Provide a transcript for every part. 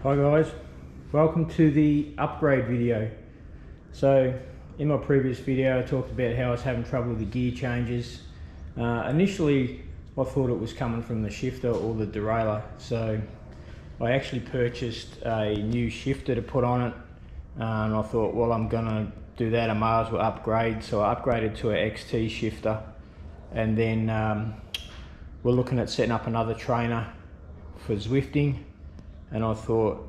Hi guys, welcome to the upgrade video. So in my previous video I talked about how I was having trouble with the gear changes. Initially I thought it was coming from the shifter or the derailleur, so I actually purchased a new shifter to put on it, and I thought, well, I'm gonna do that, I might as well upgrade. So I upgraded to an XT shifter, and then we're looking at setting up another trainer for Zwifting. And I thought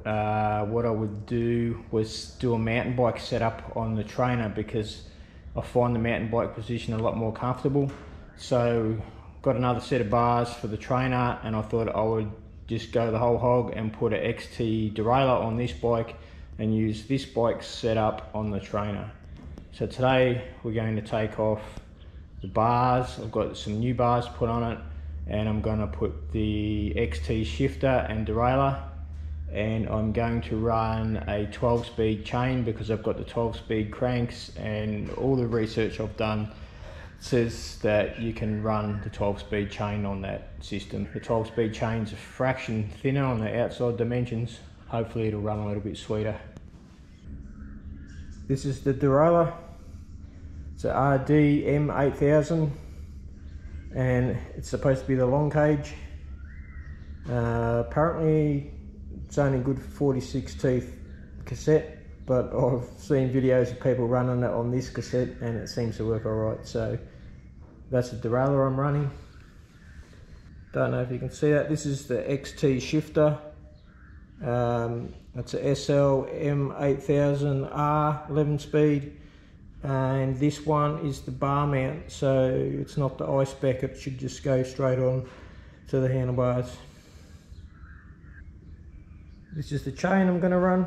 what I would do was do a mountain bike setup on the trainer, because I find the mountain bike position a lot more comfortable. So got another set of bars for the trainer, and I thought I would just go the whole hog and put an XT derailleur on this bike and use this bike setup on the trainer. So today we're going to take off the bars. I've got some new bars put on it, and I'm going to put the XT shifter and derailleur, and I'm going to run a 12-speed chain because I've got the 12-speed cranks, and all the research I've done says that you can run the 12-speed chain on that system. The 12-speed chain's a fraction thinner on the outside dimensions. Hopefully it'll run a little bit sweeter. This is the derailleur. It's a RDM8000, and it's supposed to be the long cage. Apparently it's only good for 46 teeth cassette, but I've seen videos of people running it on this cassette and it seems to work alright. So that's the derailleur I'm running. Don't know if you can see that. This is the XT shifter. It's a SL M8000R 11 speed, and this one is the bar mount, so it's not the I-spec, it should just go straight on to the handlebars. This is the chain I'm going to run.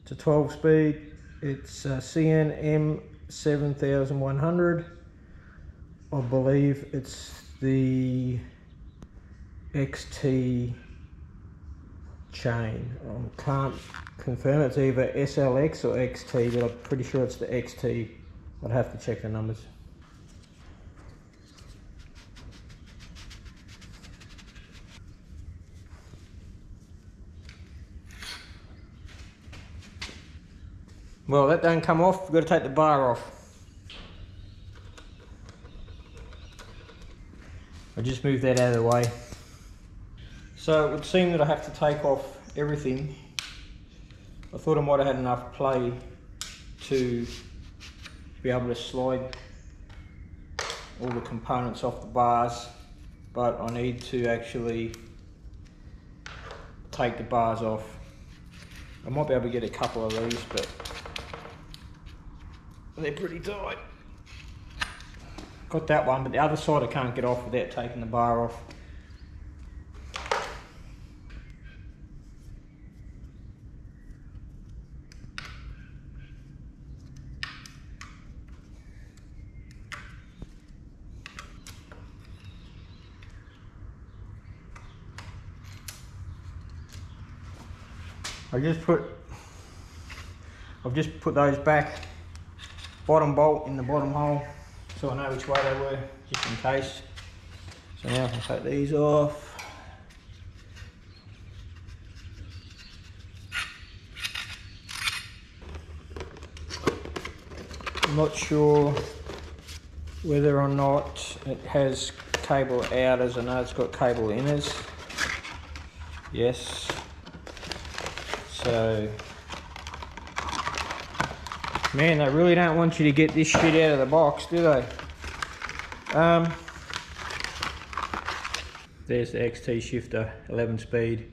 It's a 12 speed. It's CN M7100. I believe it's the XT chain. I can't confirm it's either SLX or XT, but I'm pretty sure it's the XT. I'd have to check the numbers. Well, that don't come off, we've got to take the bar off. I just moved that out of the way. So it would seem that I have to take off everything. I thought I might have had enough play to be able to slide all the components off the bars, but I need to actually take the bars off. I might be able to get a couple of these, but they're pretty tight. Got that one, but the other side I can't get off without taking the bar off. I've just put those back, bottom bolt in the bottom hole, so I know which way they were, just in case. So now I can take these off. I'm not sure whether or not it has cable outers. I know it's got cable inners. Yes. So, man, they really don't want you to get this shit out of the box, do they? There's the XT shifter, 11 speed.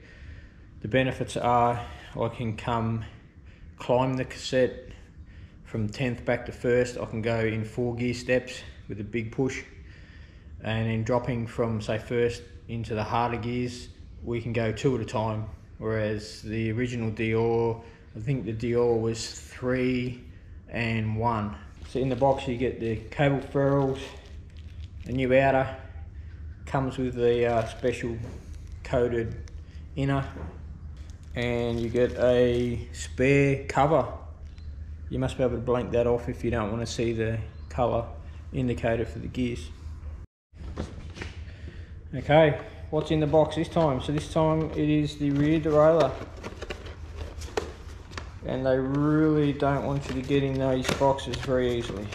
The benefits are I can climb the cassette from 10th back to 1st. I can go in 4 gear steps with a big push, and then dropping from, say, 1st into the harder gears, we can go 2 at a time. Whereas the original Derailleur, I think the Derailleur was 3 and 1. So in the box you get the cable ferrules, a new outer, comes with the special coated inner, and you get a spare cover. You must be able to blank that off if you don't want to see the colour indicator for the gears. Okay, what's in the box this time? So this time it is the rear derailleur. and they really don't want you to get in those boxes very easily.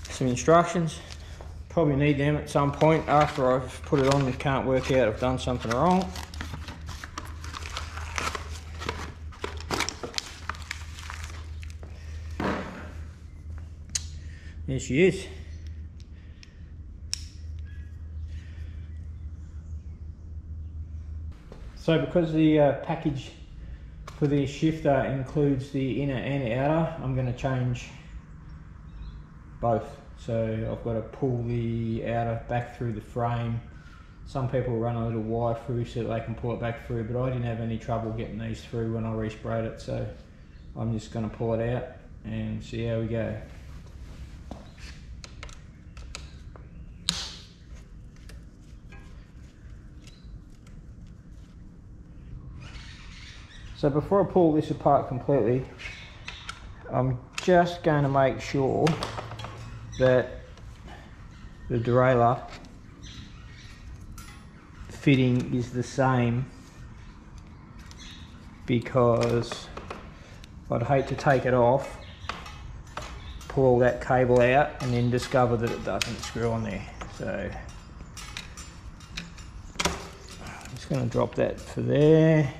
Some instructions, probably need them at some point after I've put it on and can't work out I've done something wrong. There she is. So because the package for the shifter includes the inner and outer, I'm going to change both. So I've got to pull the outer back through the frame. Some people run a little wire through so that they can pull it back through, but I didn't have any trouble getting these through when I resprayed it, so I'm just going to pull it out and see how we go. So before I pull this apart completely, I'm just going to make sure that the derailleur fitting is the same, because I'd hate to take it off, pull all that cable out and then discover that it doesn't screw on there. So I'm just going to drop that for there.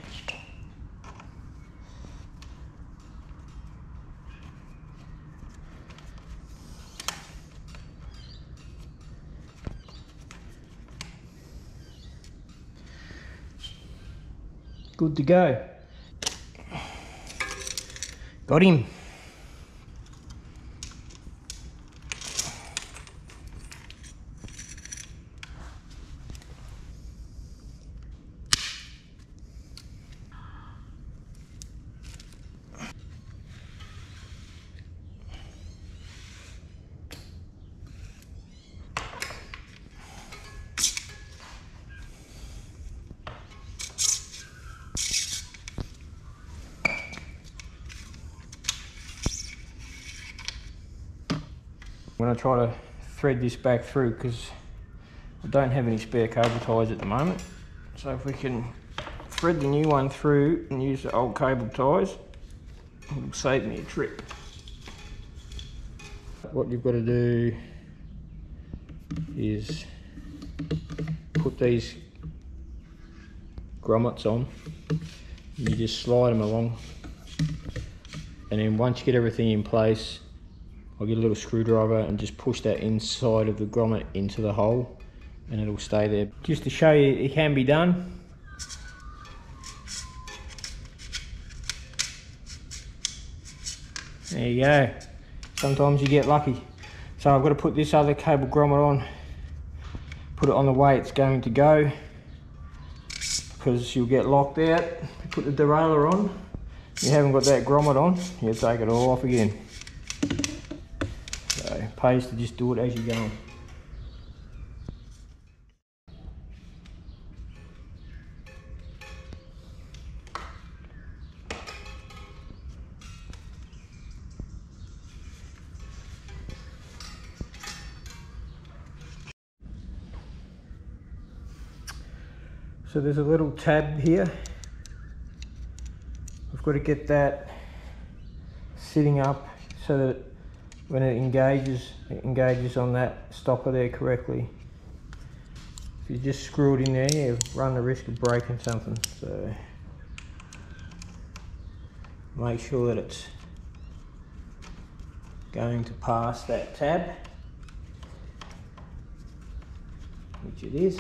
Good to go. Got him. I'm going to try to thread this back through because I don't have any spare cable ties at the moment. So if we can thread the new one through and use the old cable ties, it'll save me a trip. What you've got to do is put these grommets on. You just slide them along, and then once you get everything in place, I'll get a little screwdriver and just push that inside of the grommet into the hole, and it'll stay there. Just to show you it can be done. There you go. Sometimes you get lucky. So I've got to put this other cable grommet on, put it on the way it's going to go, because you'll get locked out. You put the derailleur on, you haven't got that grommet on, you take it all off again. So it pays to just do it as you're going. So there's a little tab here. I've got to get that sitting up so that when it engages on that stopper there correctly. If you just screw it in there, you run the risk of breaking something. So make sure that it's going to pass that tab, which it is.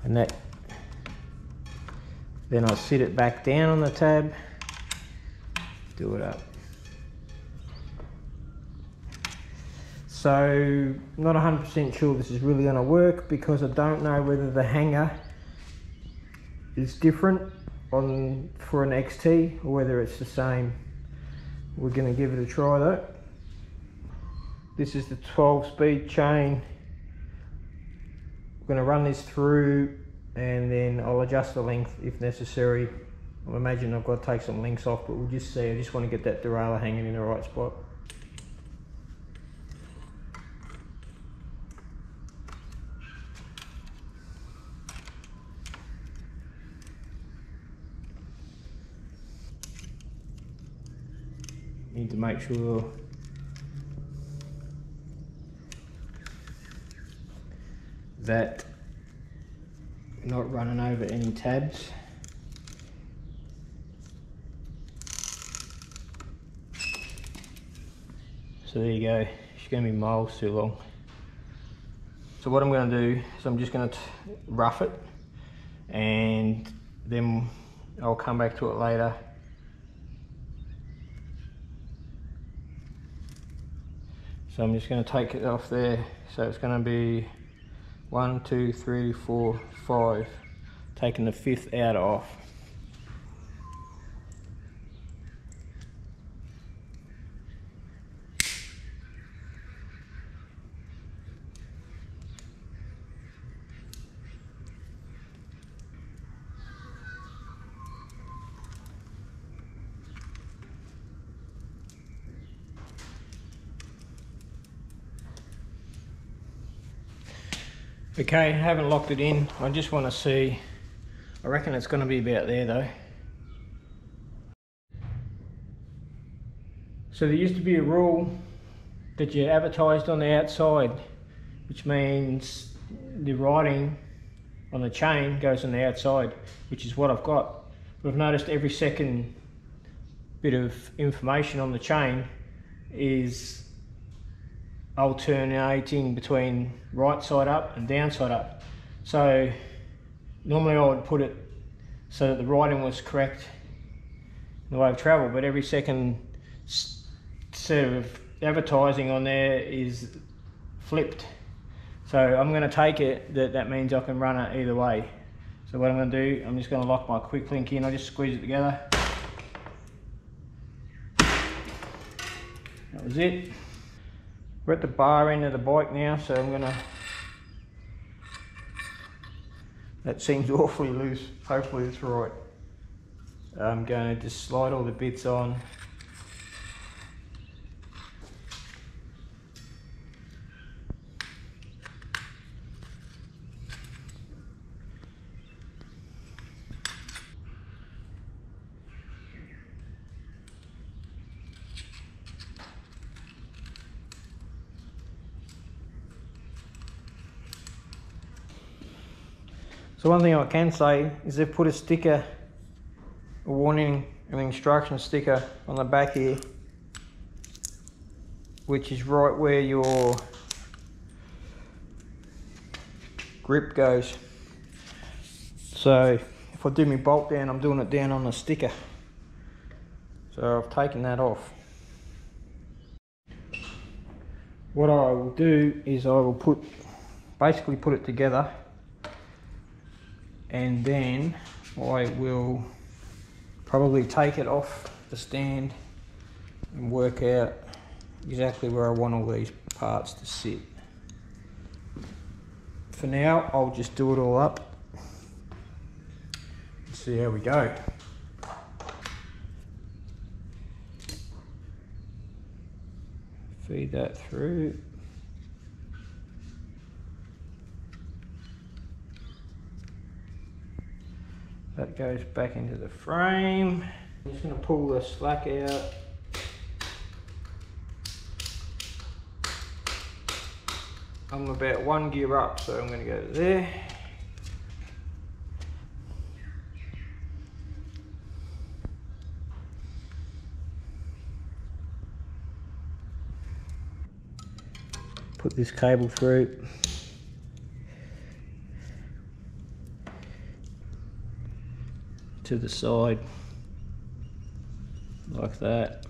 And that, then I'll sit it back down on the tab, do it up. So not 100% sure this is really going to work, because I don't know whether the hanger is different for an XT or whether it's the same. We're going to give it a try though. This is the 12-speed chain. I'm going to run this through and then I'll adjust the length if necessary. I imagine I've got to take some links off, but we'll just see. I just want to get that derailleur hanging in the right spot. need to make sure that you're not running over any tabs. So there you go, it's going to be miles too long. So what I'm going to do is I'm just going to rough it, and then I'll come back to it later. So I'm just going to take it off there. So it's going to be 1, 2, 3, 4, 5. Taking the 5th out off. Okay, I haven't locked it in. I just want to see. I reckon it's going to be about there though. So there used to be a rule that you advertised on the outside, which means the writing on the chain goes on the outside, which is what I've got. But I've noticed every second bit of information on the chain is alternating between right side up and down side up. So normally I would put it so that the writing was correct in the way of travel, but every second set of advertising on there is flipped. So I'm going to take it that means I can run it either way. So what I'm going to do, I'm just going to lock my quick link in. I just squeeze it together. That was it. We're at the bar end of the bike now, so I'm gonna, that seems awfully loose, hopefully it's right. I'm going to just slide all the bits on. So one thing I can say is they've put a sticker, a warning, an instruction sticker on the back here, which is right where your grip goes. So if I do my bolt down, I'm doing it down on the sticker. So I've taken that off. What I will do is I will basically put it together, and then I will probably take it off the stand and work out exactly where I want all these parts to sit. For now, I'll just do it all up and see how we go. Feed that through. That goes back into the frame. I'm just going to pull the slack out. I'm about 1 gear up, so I'm going to go to there. Put this cable through. To the side, like that.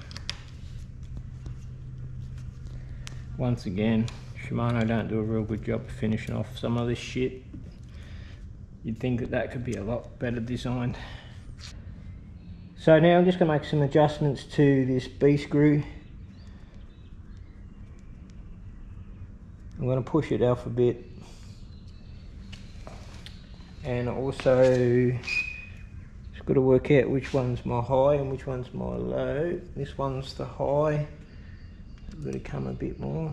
Once again, Shimano don't do a real good job of finishing off some of this shit. You'd think that could be a lot better designed. So now I'm just going to make some adjustments to this B screw. I'm going to push it off a bit, and also just got to work out which one's my high and which one's my low. This one's the high. I've got to come a bit more.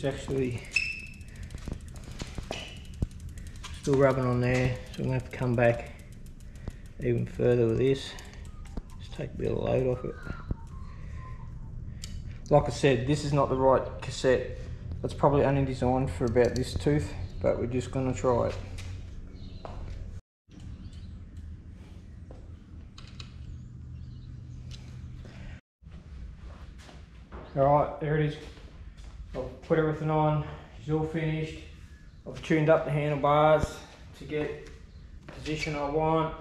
is actually still rubbing on there, so I'm going to have to come back even further with this. Just take a bit of load off it. Like I said, this is not the right cassette. It's probably only designed for about this tooth, but we're just going to try it. Alright, there it is. I've put everything on, it's all finished. I've tuned up the handlebars to get the position I want.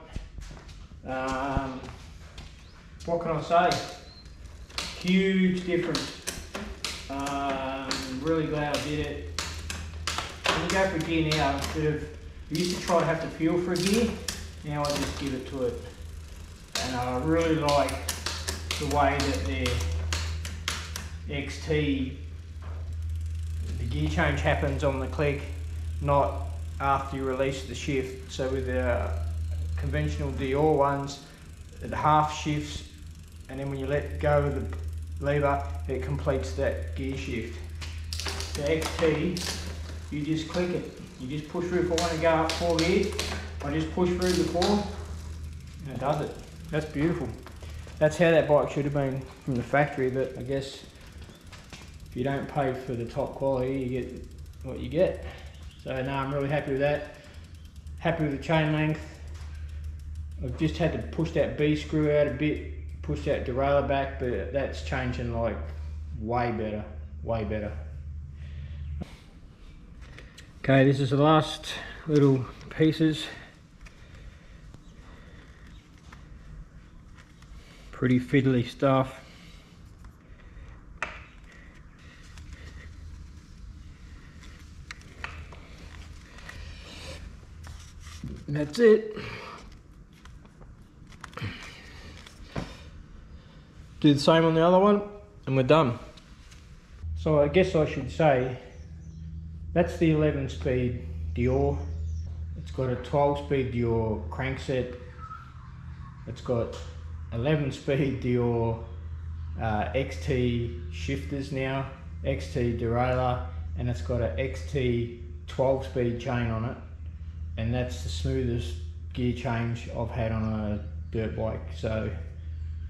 What can I say? Huge difference. Really glad I did it. When you go for a gear now, instead of, you used to try to have to feel for a gear, now I just give it to it. And I really like the way that their XT, the gear change happens on the click, not after you release the shift. So with the conventional Derailleur ones, it half shifts, and then when you let go of the lever, it completes that gear shift. The XT, you just click it. You just push through. If I want to go up 4 gears, I just push through the 4, and it does it. That's beautiful. That's how that bike should have been from the factory, but I guess if you don't pay for the top quality, you get what you get. So no, I'm really happy with that. Happy with the chain length. I've just had to push that B screw out a bit, push that derailleur back, but that's changing like way better, way better. Okay, this is the last little pieces. Pretty fiddly stuff. And that's it. Do the same on the other one and we're done. So I guess I should say that's the 11-speed Derailleur. It's got a 12-speed Derailleur crankset. It's got 11-speed Derailleur XT shifters now, XT derailleur, and it's got a XT 12-speed chain on it. And that's the smoothest gear change I've had on a dirt bike. So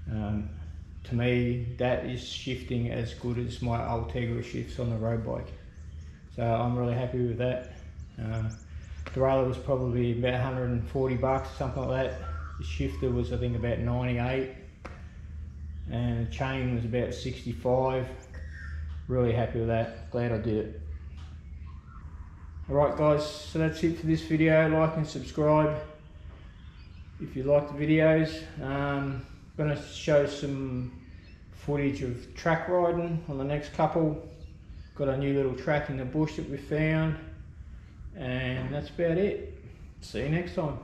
to me, that is shifting as good as my Ultegra shifts on the road bike. So I'm really happy with that. Derailleur was probably about 140 bucks, something like that. The shifter was I think about 98, and the chain was about 65. Really happy with that, glad I did it. Alright guys, so that's it for this video. Like and subscribe if you like the videos. I'm going to show some footage of track riding on the next couple. Got a new little track in the bush that we found, and that's about it. See you next time.